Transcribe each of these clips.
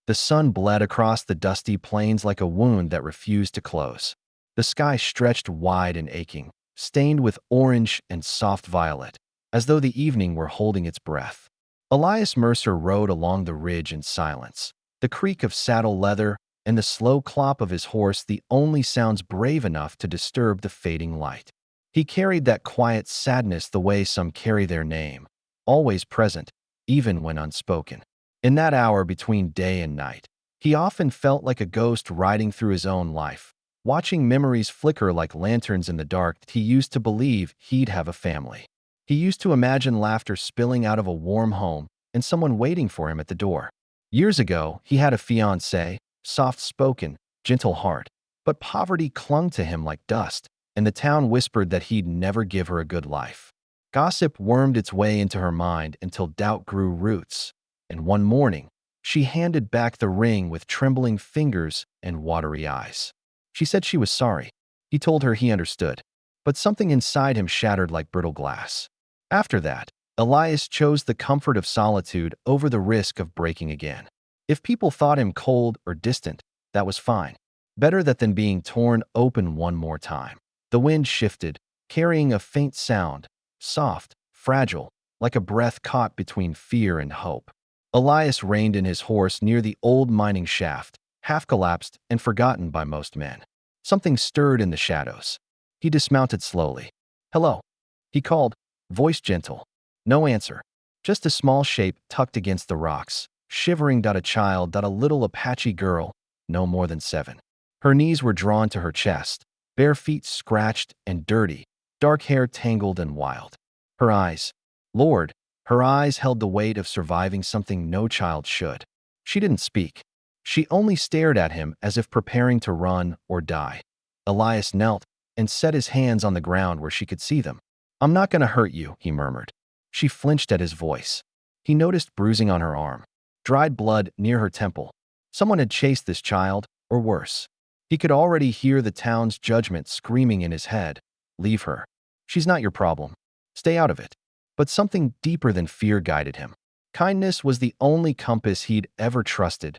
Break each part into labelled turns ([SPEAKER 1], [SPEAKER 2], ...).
[SPEAKER 1] The sun bled across the dusty plains like a wound that refused to close. The sky stretched wide and aching, stained with orange and soft violet, as though the evening were holding its breath. Elias Mercer rode along the ridge in silence, the creak of saddle leather and the slow clop of his horse the only sounds brave enough to disturb the fading light. He carried that quiet sadness the way some carry their name, always present, even when unspoken. In that hour between day and night, he often felt like a ghost riding through his own life, watching memories flicker like lanterns in the dark. He used to believe he'd have a family. He used to imagine laughter spilling out of a warm home and someone waiting for him at the door. Years ago, he had a fiancée, soft-spoken, gentle heart, but poverty clung to him like dust, and the town whispered that he'd never give her a good life. Gossip wormed its way into her mind until doubt grew roots, and one morning, she handed back the ring with trembling fingers and watery eyes. She said she was sorry. He told her he understood, but something inside him shattered like brittle glass. After that, Elias chose the comfort of solitude over the risk of breaking again. If people thought him cold or distant, that was fine. Better that than being torn open one more time. The wind shifted, carrying a faint sound, soft, fragile, like a breath caught between fear and hope. Elias reined in his horse near the old mining shaft, half collapsed and forgotten by most men. Something stirred in the shadows. He dismounted slowly. "Hello," he called, voice gentle. No answer. Just a small shape tucked against the rocks, shivering. A child. A little Apache girl, no more than 7. Her knees were drawn to her chest, bare feet scratched and dirty, dark hair tangled and wild. Her eyes, Lord, her eyes held the weight of surviving something no child should. She didn't speak. She only stared at him as if preparing to run or die. Elias knelt and set his hands on the ground where she could see them. "I'm not going to hurt you," he murmured. She flinched at his voice. He noticed bruising on her arm, dried blood near her temple. Someone had chased this child, or worse. He could already hear the town's judgment screaming in his head. "Leave her. She's not your problem. Stay out of it." But something deeper than fear guided him. Kindness was the only compass he'd ever trusted.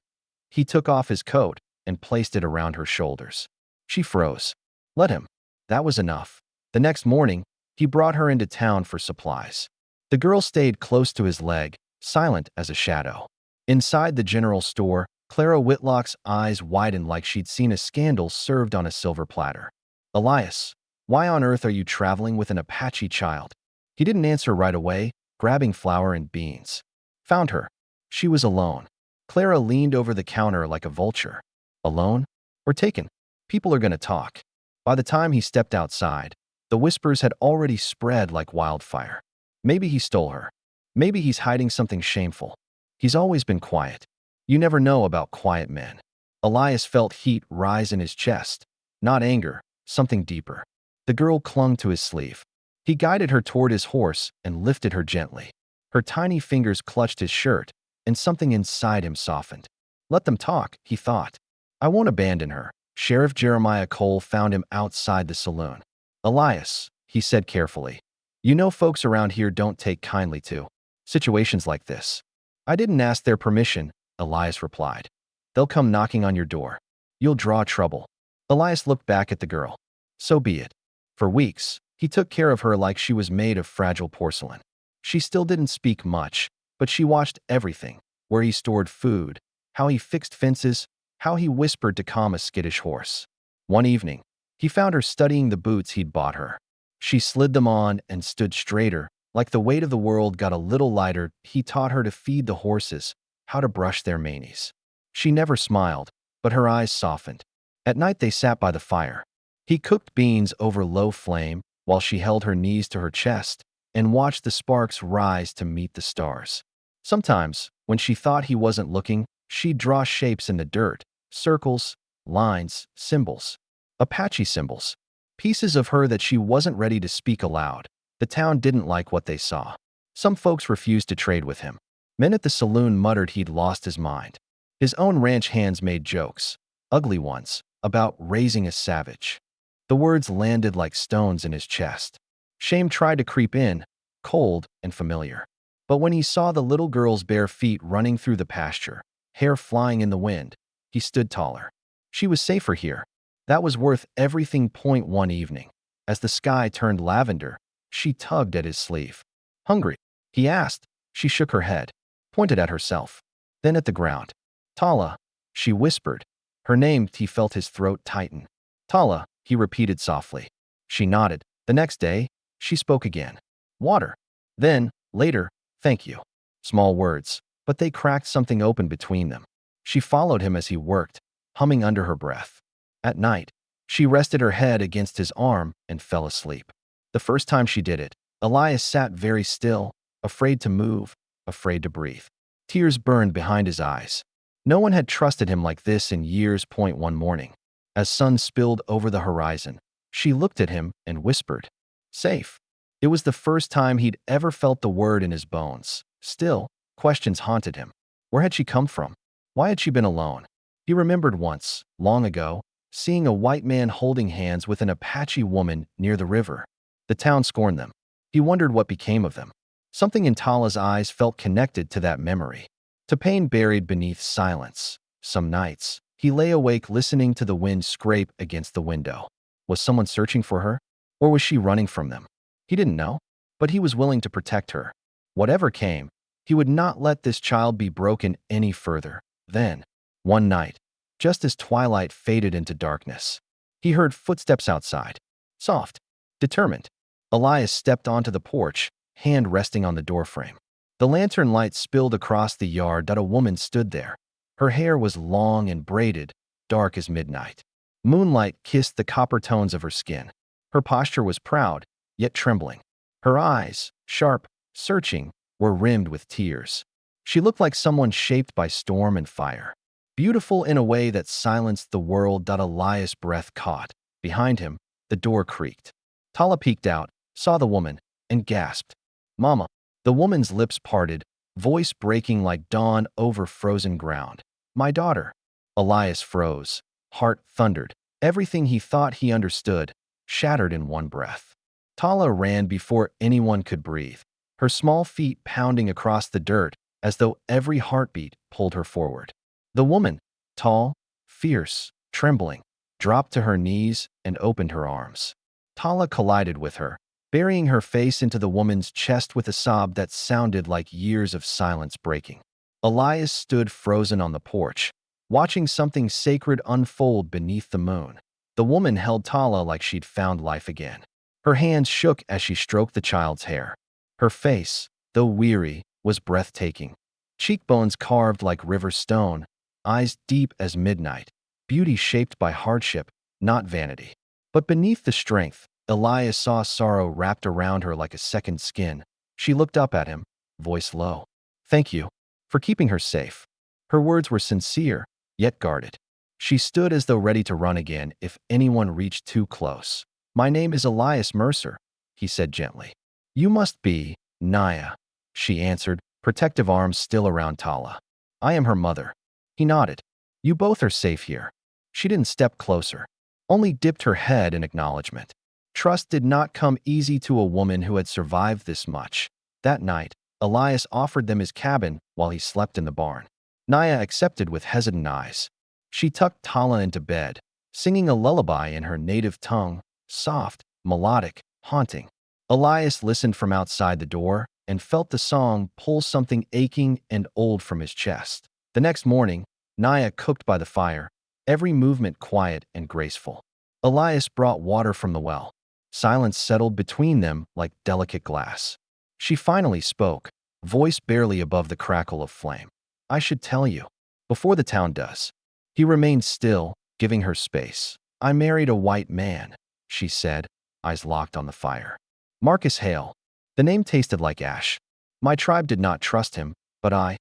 [SPEAKER 1] He took off his coat and placed it around her shoulders. She froze. Let him. That was enough. The next morning, he brought her into town for supplies. The girl stayed close to his leg, silent as a shadow. Inside the general store, Clara Whitlock's eyes widened like she'd seen a scandal served on a silver platter. "Elias, why on earth are you traveling with an Apache child?" He didn't answer right away, grabbing flour and beans. Found her. She was alone. Clara leaned over the counter like a vulture. Alone? Or taken? People are going to talk. By the time he stepped outside, the whispers had already spread like wildfire. Maybe he stole her. Maybe he's hiding something shameful. He's always been quiet. You never know about quiet men. Elias felt heat rise in his chest. Not anger, something deeper. The girl clung to his sleeve. He guided her toward his horse and lifted her gently. Her tiny fingers clutched his shirt, and something inside him softened. Let them talk, he thought. I won't abandon her. Sheriff Jeremiah Cole found him outside the saloon. Elias, he said carefully, you know folks around here don't take kindly to situations like this. I didn't ask their permission, Elias replied. They'll come knocking on your door. You'll draw trouble. Elias looked back at the girl. So be it. For weeks, he took care of her like she was made of fragile porcelain. She still didn't speak much, but she watched everything, where he stored food, how he fixed fences, how he whispered to calm a skittish horse. One evening, he found her studying the boots he'd bought her. She slid them on and stood straighter, like the weight of the world got a little lighter. He taught her to feed the horses, how to brush their manes. She never smiled, but her eyes softened. At night they sat by the fire. He cooked beans over low flame while she held her knees to her chest and watched the sparks rise to meet the stars. Sometimes, when she thought he wasn't looking, she'd draw shapes in the dirt, circles, lines, symbols. Apache symbols. Pieces of her that she wasn't ready to speak aloud. The town didn't like what they saw. Some folks refused to trade with him. Men at the saloon muttered he'd lost his mind. His own ranch hands made jokes, ugly ones, about raising a savage. The words landed like stones in his chest. Shame tried to creep in, cold and familiar. But when he saw the little girl's bare feet running through the pasture, hair flying in the wind. He stood taller. She was safer here. That was worth everything. One evening, as the sky turned lavender, she tugged at his sleeve. Hungry? He asked. She shook her head, pointed at herself, then at the ground. Tala, she whispered. Her name. He felt his throat tighten. Tala, he repeated softly. She nodded. The next day, she spoke again. Water. Then, later, thank you. Small words, but they cracked something open between them. She followed him as he worked, humming under her breath. At night, she rested her head against his arm and fell asleep. The first time she did it, Elias sat very still, afraid to move, afraid to breathe. Tears burned behind his eyes. No one had trusted him like this in years. One morning, as sun spilled over the horizon, she looked at him and whispered, safe. It was the first time he'd ever felt the word in his bones. Still, questions haunted him. Where had she come from? Why had she been alone? He remembered once, long ago, seeing a white man holding hands with an Apache woman near the river. The town scorned them. He wondered what became of them. Something in Tala's eyes felt connected to that memory, to pain buried beneath silence. Some nights, he lay awake listening to the wind scrape against the window. Was someone searching for her? Or was she running from them? He didn't know, but he was willing to protect her. Whatever came, he would not let this child be broken any further. Then, one night, just as twilight faded into darkness, he heard footsteps outside. Soft, determined. Elias stepped onto the porch, hand resting on the doorframe. The lantern light spilled across the yard. A woman stood there. Her hair was long and braided, dark as midnight. Moonlight kissed the copper tones of her skin. Her posture was proud, yet trembling. Her eyes, sharp, searching, were rimmed with tears. She looked like someone shaped by storm and fire. Beautiful in a way that silenced the world. Elias' breath caught. Behind him, the door creaked. Tala peeked out, saw the woman, and gasped. Mama. The woman's lips parted, voice breaking like dawn over frozen ground. My daughter. Elias froze. Heart thundered. Everything he thought he understood shattered in one breath. Tala ran before anyone could breathe, her small feet pounding across the dirt as though every heartbeat pulled her forward. The woman, tall, fierce, trembling, dropped to her knees and opened her arms. Tala collided with her, burying her face into the woman's chest with a sob that sounded like years of silence breaking. Elias stood frozen on the porch, watching something sacred unfold beneath the moon. The woman held Tala like she'd found life again. Her hands shook as she stroked the child's hair. Her face, though weary, was breathtaking. Cheekbones carved like river stone, eyes deep as midnight, beauty shaped by hardship, not vanity. But beneath the strength, Elias saw sorrow wrapped around her like a second skin. She looked up at him, voice low. Thank you for keeping her safe. Her words were sincere, yet guarded. She stood as though ready to run again if anyone reached too close. My name is Elias Mercer, he said gently. You must be Naya, she answered, protective arms still around Tala. I am her mother. He nodded. You both are safe here. She didn't step closer, only dipped her head in acknowledgement. Trust did not come easy to a woman who had survived this much. That night, Elias offered them his cabin while he slept in the barn. Naya accepted with hesitant eyes. She tucked Tala into bed, singing a lullaby in her native tongue, soft, melodic, haunting. Elias listened from outside the door and felt the song pull something aching and old from his chest. The next morning, Naya cooked by the fire, every movement quiet and graceful. Elias brought water from the well. Silence settled between them like delicate glass. She finally spoke, voice barely above the crackle of flame. I should tell you, before the town does. He remained still, giving her space. I married a white man, she said, eyes locked on the fire. Marcus Hale. The name tasted like ash. My tribe did not trust him, but I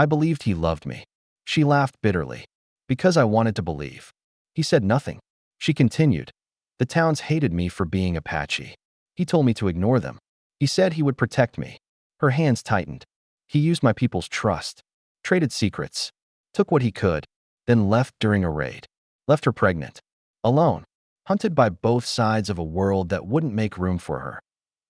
[SPEAKER 1] believed he loved me. She laughed bitterly. Because I wanted to believe. He said nothing. She continued. The towns hated me for being Apache. He told me to ignore them. He said he would protect me. Her hands tightened. He used my people's trust, traded secrets, took what he could, then left during a raid. Left her pregnant, alone, hunted by both sides of a world that wouldn't make room for her.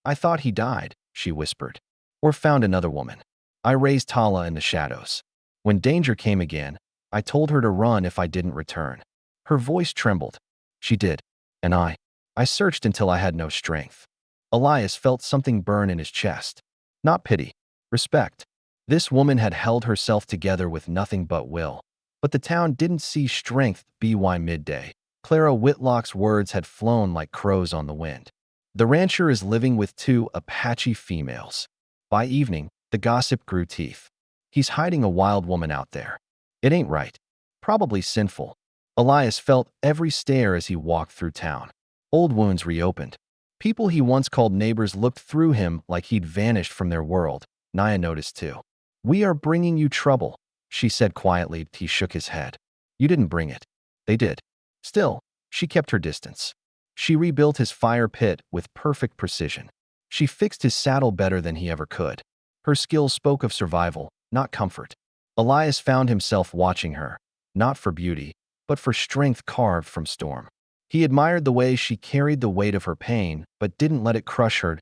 [SPEAKER 1] I thought he died, she whispered, or found another woman. I raised Tala in the shadows. When danger came again, I told her to run if I didn't return. Her voice trembled. She did. And I searched until I had no strength. Elias felt something burn in his chest. Not pity. Respect. This woman had held herself together with nothing but will. But the town didn't see strength by midday. Clara Whitlock's words had flown like crows on the wind. The rancher is living with 2 Apache females. By evening, the gossip grew teeth. He's hiding a wild woman out there. It ain't right. Probably sinful. Elias felt every stare as he walked through town. Old wounds reopened. People he once called neighbors looked through him like he'd vanished from their world. Naya noticed too. "We are bringing you trouble," she said quietly. He shook his head. "You didn't bring it. They did." Still, she kept her distance. She rebuilt his fire pit with perfect precision. She fixed his saddle better than he ever could. Her skills spoke of survival, not comfort. Elias found himself watching her, not for beauty, but for strength carved from storm. He admired the way she carried the weight of her pain, but didn't let it crush her.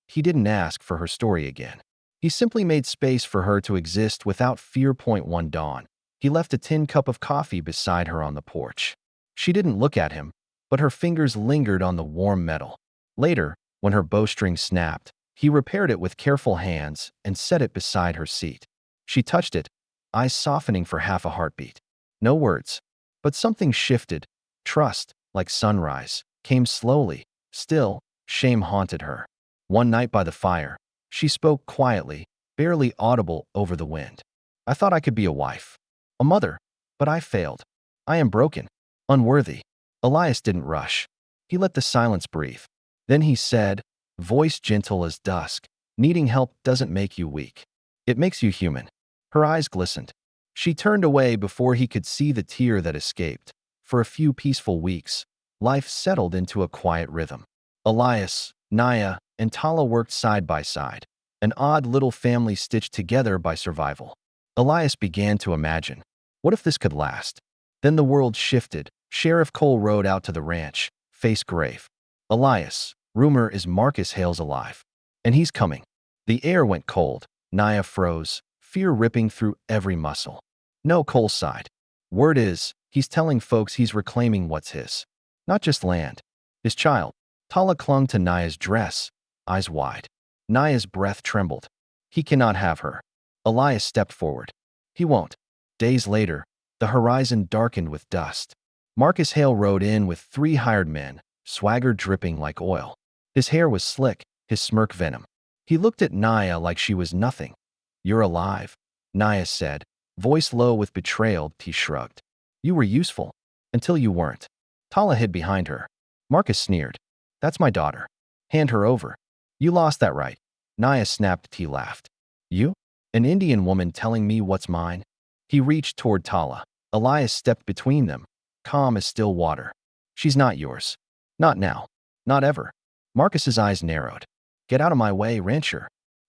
[SPEAKER 1] He didn't ask for her story again. He simply made space for her to exist without fear. One dawn, he left a tin cup of coffee beside her on the porch. She didn't look at him, but her fingers lingered on the warm metal. Later, when her bowstring snapped, he repaired it with careful hands and set it beside her seat. She touched it, eyes softening for half a heartbeat. No words, but something shifted. Trust, like sunrise, came slowly. Still, shame haunted her. One night by the fire, she spoke quietly, barely audible over the wind. "I thought I could be a wife, a mother, but I failed. I am broken, unworthy." Elias didn't rush. He let the silence breathe. Then he said, voice gentle as dusk, "Needing help doesn't make you weak. It makes you human." Her eyes glistened. She turned away before he could see the tear that escaped. For a few peaceful weeks, life settled into a quiet rhythm. Elias, Naya, and Tala worked side by side, an odd little family stitched together by survival. Elias began to imagine, what if this could last? Then the world shifted. Sheriff Cole rode out to the ranch, face grave. "Elias, rumor is Marcus Hale's alive. And he's coming." The air went cold. Naya froze, fear ripping through every muscle. No, Cole sighed. "Word is, he's telling folks he's reclaiming what's his. Not just land. His child." Tala clung to Naya's dress, eyes wide. Naya's breath trembled. "He cannot have her." Elias stepped forward. "He won't." Days later, the horizon darkened with dust. Marcus Hale rode in with 3 hired men, swagger dripping like oil. His hair was slick, his smirk venom. He looked at Naya like she was nothing. "You're alive," Naya said, voice low with betrayal. He shrugged. "You were useful, until you weren't." Tala hid behind her. Marcus sneered. "That's my daughter. Hand her over." "You lost that right." Naya snapped. He laughed. "You? An Indian woman telling me what's mine?" He reached toward Tala. Elias stepped between them, calm as still water. "She's not yours. Not now. Not ever." Marcus's eyes narrowed. "Get out of my way, rancher."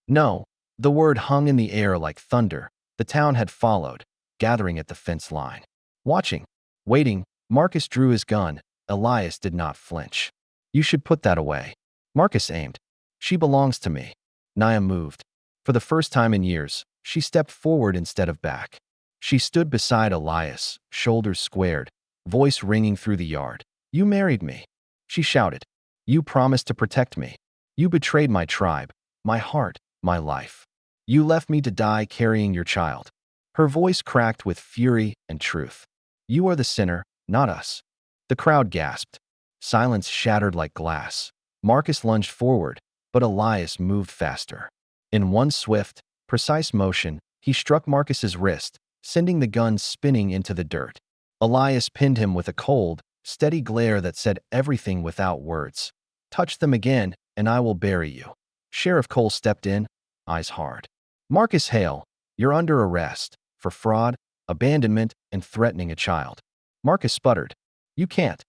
[SPEAKER 1] "No." The word hung in the air like thunder. The town had followed, gathering at the fence line. Watching, waiting, Marcus drew his gun. Elias did not flinch. "You should put that away." Marcus aimed. "She belongs to me." Naya moved. For the first time in years, she stepped forward instead of back. She stood beside Elias, shoulders squared, voice ringing through the yard. "You married me," she shouted. "You promised to protect me. You betrayed my tribe, my heart, my life. You left me to die carrying your child." Her voice cracked with fury and truth. "You are the sinner, not us." The crowd gasped. Silence shattered like glass. Marcus lunged forward, but Elias moved faster. In one swift, precise motion, he struck Marcus's wrist, sending the gun spinning into the dirt. Elias pinned him with a cold, steady glare that said everything without words. "Touch them again, and I will bury you." Sheriff Cole stepped in, eyes hard. "Marcus Hale, you're under arrest for fraud, abandonment, and threatening a child." Marcus sputtered. "You can't."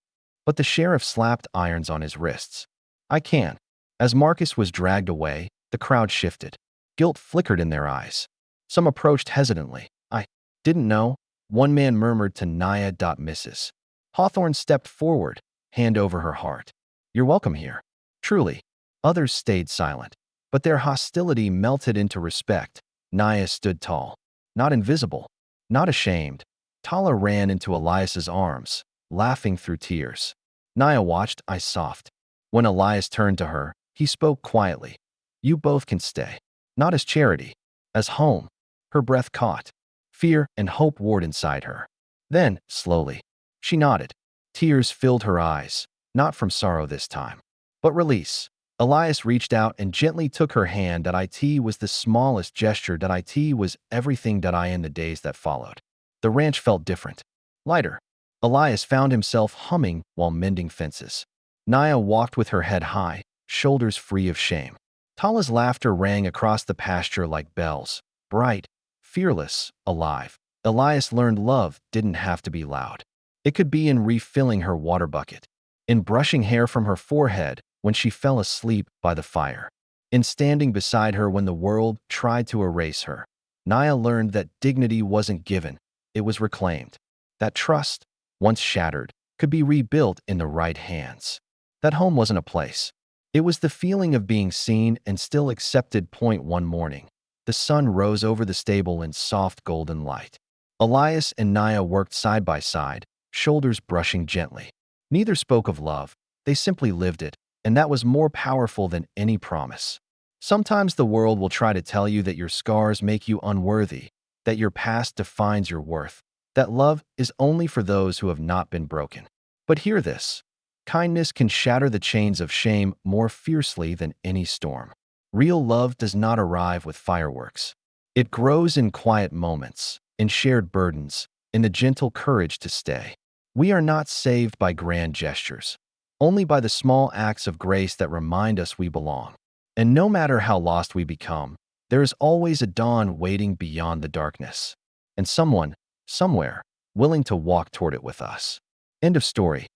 [SPEAKER 1] But the sheriff slapped irons on his wrists. "I can." As Marcus was dragged away, the crowd shifted. Guilt flickered in their eyes. Some approached hesitantly. "I didn't know," one man murmured to Naya. Mrs. Hawthorne stepped forward, hand over her heart. "You're welcome here. Truly." Others stayed silent, but their hostility melted into respect. Naya stood tall. Not invisible, Not ashamed, Tala ran into Elias's arms, laughing through tears. Naya watched, eyes soft. When Elias turned to her, he spoke quietly. You both can stay. Not as charity, as home. Her breath caught. Fear and hope warred inside her. Then, slowly, she nodded. Tears filled her eyes, not from sorrow this time, but release. Elias reached out and gently took her hand. It was the smallest gesture. It was everything. In the days that followed, the ranch felt different, lighter. Elias found himself humming while mending fences. Naya walked with her head high, shoulders free of shame. Tala's laughter rang across the pasture like bells, bright, fearless, alive. Elias learned love didn't have to be loud. It could be in refilling her water bucket, in brushing hair from her forehead when she fell asleep by the fire, in standing beside her when the world tried to erase her. Naya learned that dignity wasn't given, it was reclaimed. That trust, once shattered, could be rebuilt in the right hands. That home wasn't a place. It was the feeling of being seen and still accepted. One morning, the sun rose over the stable in soft golden light. Elias and Naya worked side by side, shoulders brushing gently. Neither spoke of love, they simply lived it, and that was more powerful than any promise. Sometimes the world will try to tell you that your scars make you unworthy, that your past defines your worth, that love is only for those who have not been broken. But hear this. Kindness can shatter the chains of shame more fiercely than any storm. Real love does not arrive with fireworks. It grows in quiet moments, in shared burdens, in the gentle courage to stay. We are not saved by grand gestures, only by the small acts of grace that remind us we belong. And no matter how lost we become, there is always a dawn waiting beyond the darkness, and someone, somewhere, willing to walk toward it with us. End of story.